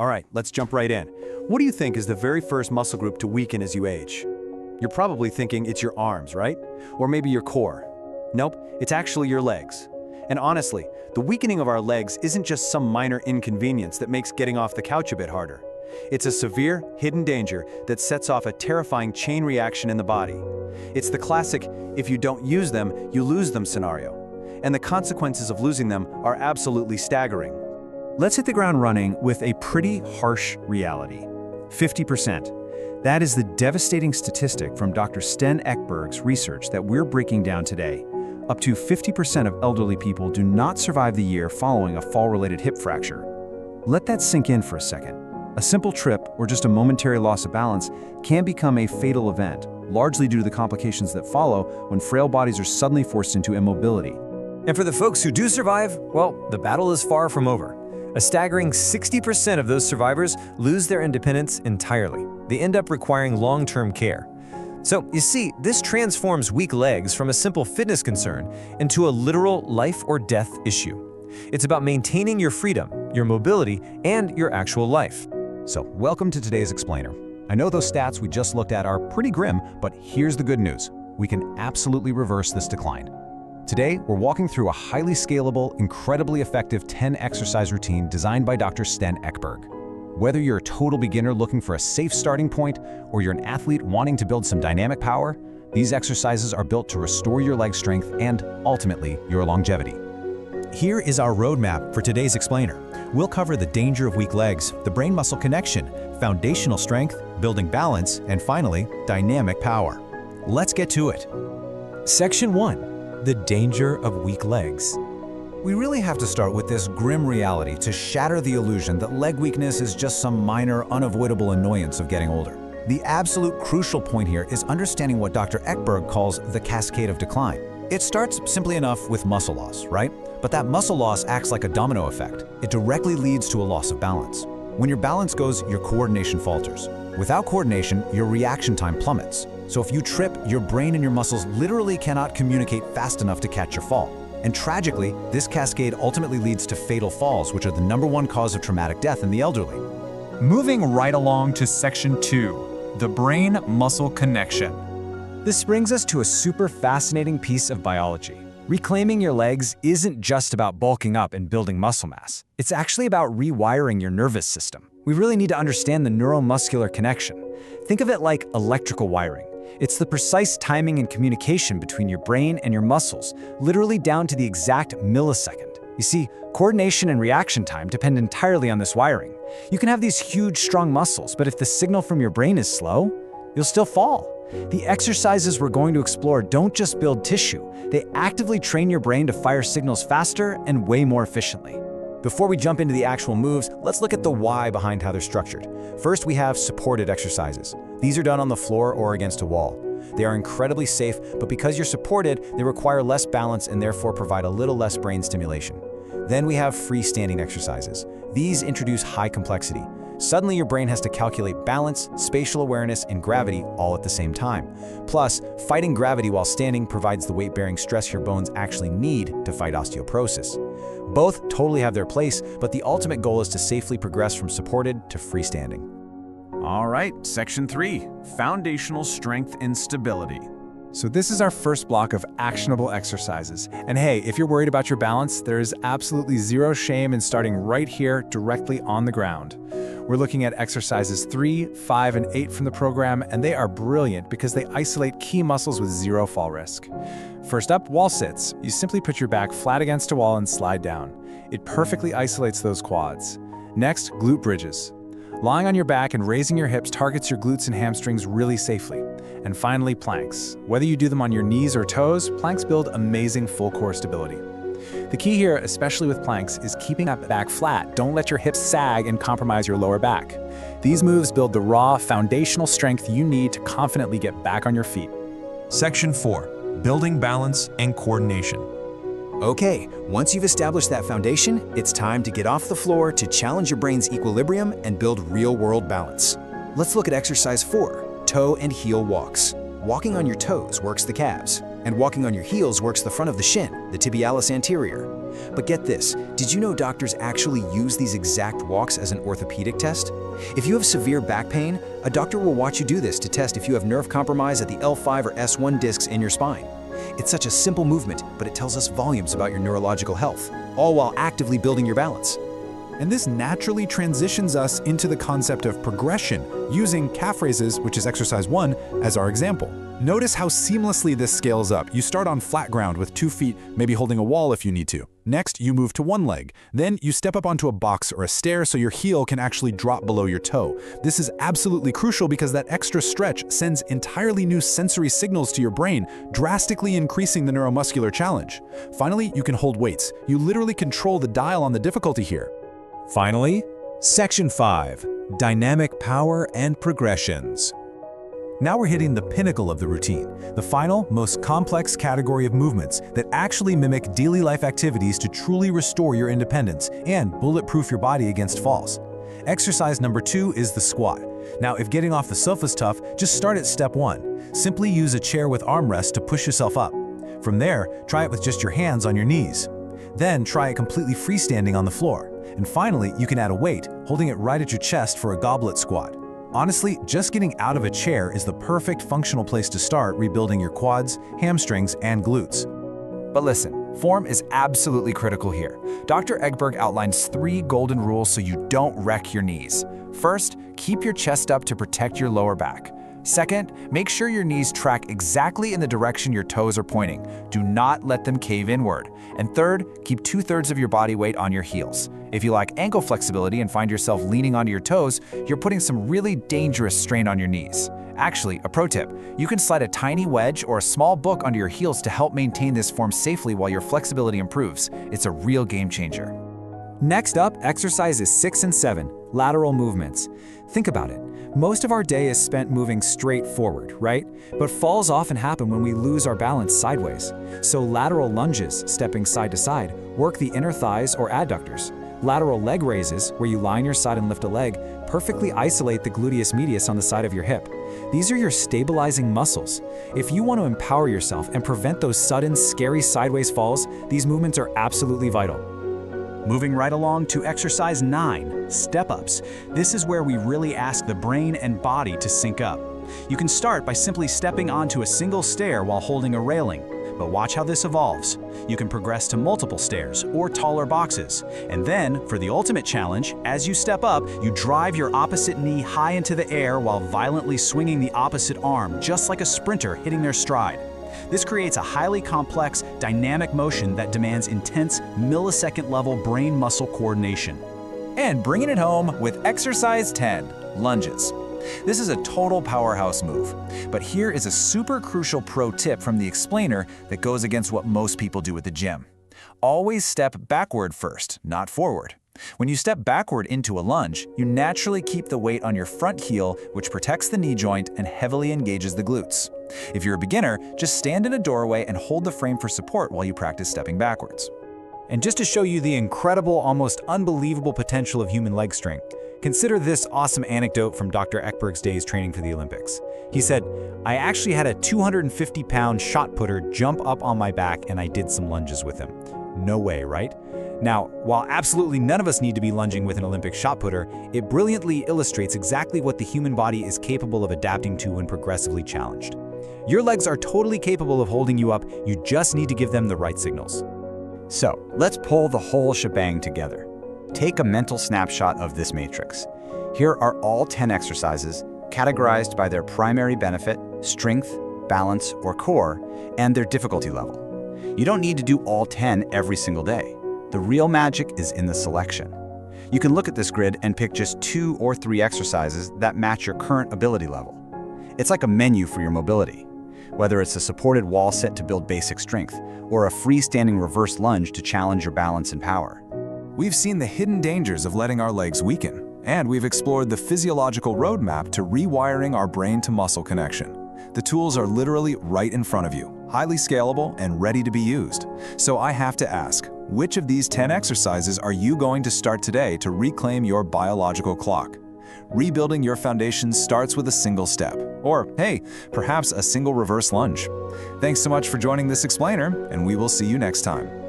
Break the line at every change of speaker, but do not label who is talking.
All right, let's jump right in. What do you think is the very first muscle group to weaken as you age? You're probably thinking it's your arms, right? Or maybe your core. Nope, it's actually your legs. And honestly, the weakening of our legs isn't just some minor inconvenience that makes getting off the couch a bit harder. It's a severe, hidden danger that sets off a terrifying chain reaction in the body. It's the classic, if you don't use them, you lose them scenario. And the consequences of losing them are absolutely staggering.
Let's hit the ground running with a pretty harsh reality. 50%. That is the devastating statistic from Dr. Sten Ekberg's research that we're breaking down today. Up to 50% of elderly people do not survive the year following a fall-related hip fracture. Let that sink in for a second. A simple trip or just a momentary loss of balance can become a fatal event, largely due to the complications that follow when frail bodies are suddenly forced into immobility.
And for the folks who do survive, well, the battle is far from over. A staggering 60% of those survivors lose their independence entirely. They end up requiring long-term care. So, you see, this transforms weak legs from a simple fitness concern into a literal life or death issue. It's about maintaining your freedom, your mobility, and your actual life.
So, welcome to today's explainer. I know those stats we just looked at are pretty grim, but here's the good news. We can absolutely reverse this decline. Today, we're walking through a highly scalable, incredibly effective 10-exercise routine designed by Dr. Sten Ekberg. Whether you're a total beginner looking for a safe starting point, or you're an athlete wanting to build some dynamic power, these exercises are built to restore your leg strength and, ultimately, your longevity. Here is our roadmap for today's explainer. We'll cover the danger of weak legs, the brain-muscle connection, foundational strength, building balance, and finally, dynamic power. Let's get to it.
Section 1. The danger of weak legs.
We really have to start with this grim reality to shatter the illusion that leg weakness is just some minor, unavoidable annoyance of getting older. The absolute crucial point here is understanding what Dr. Ekberg calls the cascade of decline. It starts simply enough with muscle loss, right? But that muscle loss acts like a domino effect. It directly leads to a loss of balance. When your balance goes, your coordination falters. Without coordination, your reaction time plummets. So if you trip, your brain and your muscles literally cannot communicate fast enough to catch your fall. And tragically, this cascade ultimately leads to fatal falls, which are the #1 cause of traumatic death in the elderly.
Moving right along to Section 2, the brain-muscle connection.
This brings us to a super fascinating piece of biology. Reclaiming your legs isn't just about bulking up and building muscle mass. It's actually about rewiring your nervous system. We really need to understand the neuromuscular connection. Think of it like electrical wiring. It's the precise timing and communication between your brain and your muscles, literally down to the exact millisecond. You see, coordination and reaction time depend entirely on this wiring. You can have these huge, strong muscles, but if the signal from your brain is slow, you'll still fall. The exercises we're going to explore don't just build tissue, they actively train your brain to fire signals faster and way more efficiently. Before we jump into the actual moves, let's look at the why behind how they're structured. First, we have supported exercises. These are done on the floor or against a wall. They are incredibly safe, but because you're supported, they require less balance and therefore provide a little less brain stimulation. Then we have freestanding exercises. These introduce high complexity. Suddenly your brain has to calculate balance, spatial awareness, and gravity all at the same time. Plus, fighting gravity while standing provides the weight-bearing stress your bones actually need to fight osteoporosis. Both totally have their place, but the ultimate goal is to safely progress from supported to freestanding.
All right, Section 3, foundational strength and stability.
So this is our first block of actionable exercises. And hey, if you're worried about your balance, there is absolutely zero shame in starting right here, directly on the ground. We're looking at exercises 3, 5, and 8 from the program, and they are brilliant because they isolate key muscles with zero fall risk. First up, wall sits. You simply put your back flat against a wall and slide down. It perfectly isolates those quads. Next, glute bridges. Lying on your back and raising your hips targets your glutes and hamstrings really safely. And finally, planks. Whether you do them on your knees or toes, planks build amazing full core stability. The key here, especially with planks, is keeping that back flat. Don't let your hips sag and compromise your lower back. These moves build the raw, foundational strength you need to confidently get back on your feet.
Section 4, building balance and coordination.
Okay, once you've established that foundation, it's time to get off the floor to challenge your brain's equilibrium and build real-world balance. Let's look at exercise 4, toe and heel walks. Walking on your toes works the calves. And walking on your heels works the front of the shin, the tibialis anterior. But get this, did you know doctors actually use these exact walks as an orthopedic test? If you have severe back pain, a doctor will watch you do this to test if you have nerve compromise at the L5 or S1 discs in your spine. It's such a simple movement, but it tells us volumes about your neurological health, all while actively building your balance.
And this naturally transitions us into the concept of progression, using calf raises, which is exercise 1, as our example. Notice how seamlessly this scales up. You start on flat ground with 2 feet, maybe holding a wall if you need to. Next, you move to one leg. Then you step up onto a box or a stair so your heel can actually drop below your toe. This is absolutely crucial because that extra stretch sends entirely new sensory signals to your brain, drastically increasing the neuromuscular challenge. Finally, you can hold weights. You literally control the dial on the difficulty here.
Finally, Section 5, Dynamic Power and Progressions. Now we're hitting the pinnacle of the routine, the final, most complex category of movements that actually mimic daily life activities to truly restore your independence and bulletproof your body against falls. Exercise number 2 is the squat. Now, if getting off the sofa is tough, just start at step 1. Simply use a chair with armrests to push yourself up. From there, try it with just your hands on your knees. Then try it completely freestanding on the floor. And finally, you can add a weight, holding it right at your chest for a goblet squat. Honestly, just getting out of a chair is the perfect functional place to start rebuilding your quads, hamstrings, and glutes.
But listen, form is absolutely critical here. Dr. Egberg outlines 3 golden rules so you don't wreck your knees. First, keep your chest up to protect your lower back. Second, make sure your knees track exactly in the direction your toes are pointing. Do not let them cave inward. And third, keep 2/3 of your body weight on your heels. If you lack ankle flexibility and find yourself leaning onto your toes, you're putting some really dangerous strain on your knees. Actually, a pro tip, you can slide a tiny wedge or a small book under your heels to help maintain this form safely while your flexibility improves. It's a real game changer. Next up, exercises 6 and 7, lateral movements. Think about it. Most of our day is spent moving straight forward, right? But falls often happen when we lose our balance sideways. So lateral lunges, stepping side to side, work the inner thighs or adductors. Lateral leg raises, where you lie on your side and lift a leg, perfectly isolate the gluteus medius on the side of your hip. These are your stabilizing muscles. If you want to empower yourself and prevent those sudden, scary sideways falls, these movements are absolutely vital.
Moving right along to exercise 9, step-ups. This is where we really ask the brain and body to sync up. You can start by simply stepping onto a single stair while holding a railing, but watch how this evolves. You can progress to multiple stairs or taller boxes. And then, for the ultimate challenge, as you step up, you drive your opposite knee high into the air while violently swinging the opposite arm, just like a sprinter hitting their stride. This creates a highly complex, dynamic motion that demands intense, millisecond-level brain-muscle coordination. And bringing it home with exercise 10, lunges. This is a total powerhouse move. But here is a super crucial pro tip from the explainer that goes against what most people do at the gym. Always step backward first, not forward. When you step backward into a lunge, you naturally keep the weight on your front heel, which protects the knee joint and heavily engages the glutes. If you're a beginner, just stand in a doorway and hold the frame for support while you practice stepping backwards. And just to show you the incredible, almost unbelievable potential of human leg strength, consider this awesome anecdote from Dr. Ekberg's days training for the Olympics. He said, "I actually had a 250-pound shot putter jump up on my back and I did some lunges with him." No way, right? Now, while absolutely none of us need to be lunging with an Olympic shot putter, it brilliantly illustrates exactly what the human body is capable of adapting to when progressively challenged. Your legs are totally capable of holding you up, you just need to give them the right signals.
So, let's pull the whole shebang together. Take a mental snapshot of this matrix. Here are all 10 exercises, categorized by their primary benefit, strength, balance, or core, and their difficulty level. You don't need to do all 10 every single day. The real magic is in the selection. You can look at this grid and pick just 2 or 3 exercises that match your current ability level. It's like a menu for your mobility. Whether it's a supported wall sit to build basic strength, or a freestanding reverse lunge to challenge your balance and power.
We've seen the hidden dangers of letting our legs weaken, and we've explored the physiological roadmap to rewiring our brain to muscle connection. The tools are literally right in front of you, highly scalable and ready to be used. So I have to ask, which of these 10 exercises are you going to start today to reclaim your biological clock? Rebuilding your foundation starts with a single step. Or, hey, perhaps a single reverse lunge. Thanks so much for joining this explainer, and we will see you next time.